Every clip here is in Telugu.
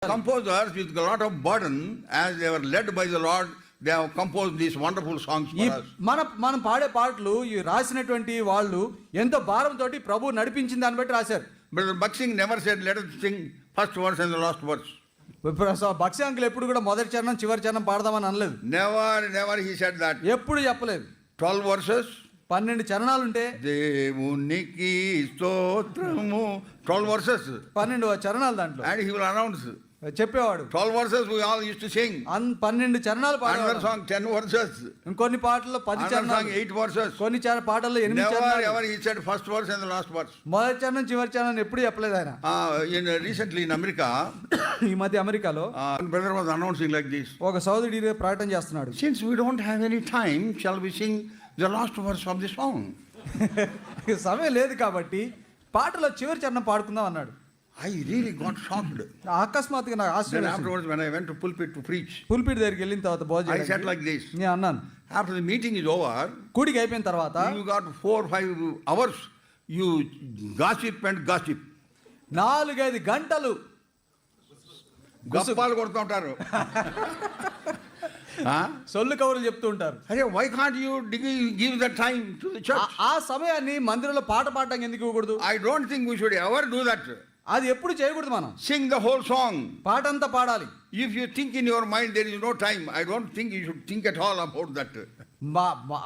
Composers with a lot of burden, as they were led by the Lord, they have composed these wonderful songs for us. మనం పాడే పాటలు ఈ రాసినటువంటి వాళ్ళు ఎంతో భారంతో ప్రభు నడిపించిన దాన్ని బట్టి రాశారు. Brother Bakshi never said, let us sing first verse and the last verse. బక్సి అంకుల్ ఎప్పుడు కూడా మొదటి చరణం చివరి చరణం పాడదామని అనలేదు. Never he said that. ఎప్పుడు చెప్పలేదు. 12 verses. 12 చరణాలు ఉంటే దేవునికి స్తోత్రము 12 verses. 12 చరణాలు దాంట్లో. And he will announce. చెప్పేవాడు. 12 verses we all used to sing. 12 చరణాలు పాడేవాడు. Another song 10 verses. ఇంకొన్ని పాటల్లో 10 చరణాలు. 8 verses. కొన్ని పాటల్లో 8 చరణాలు. Never he said first verse and the last verse. మొదటి చరణం చివరి చరణం ఎప్పుడు చెప్పలేదు ఆయన. Recently in America, ఈ మధ్య అమెరికాలో brother was announcing like this. ఒక సోదరుడు ప్రకటన చేస్తున్నాడు. Since we don't have any time, shall we sing the last verse of the song? సమయం లేదు కాబట్టి పాటలో చివరి చరణం పాడుకుందాం అన్నాడు. I really got shocked. అకస్మాత్తుగా నాకు ఆశ్చర్యం. Then afterwards when I went to pulpit to preach, pulpit దగ్గరికి వెళ్ళిన తర్వాత భోజనం I said like this. నేను అన్నాను, After the meeting is over, కూడికి అయిపోయిన తర్వాత you got 4-5 hours, you gossip and gossip. 4-5 గంటలు గప్పాలు కొడుతూ ఉంటారు. సొల్లు కబుర్లు చెప్తూ ఉంటారు. అరే, why can't you give the time to the church? ఆ సమయాన్ని మందిరంలో పాట పాడడానికి ఎందుకు ఇవ్వకూడదు? I don't think we should ever do that. అది ఎప్పుడు చేయకూడదు. మనం Sing the whole song. పాట అంతా పాడాలి. If you think in your mind there is no time, I don't think you should think at all about that.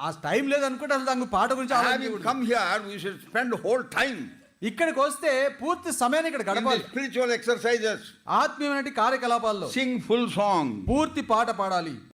ఆ టైం లేదు అనుకుంటే అసలు దానికి పాట గురించి Having come here, we should spend whole time. ఇక్కడికి వస్తే పూర్తి సమయాన్ని ఇక్కడ గడపాలి. Spiritual exercises. ఆత్మీయమైన కార్యకలాపాల్లో Sing full song. పూర్తి పాట పాడాలి.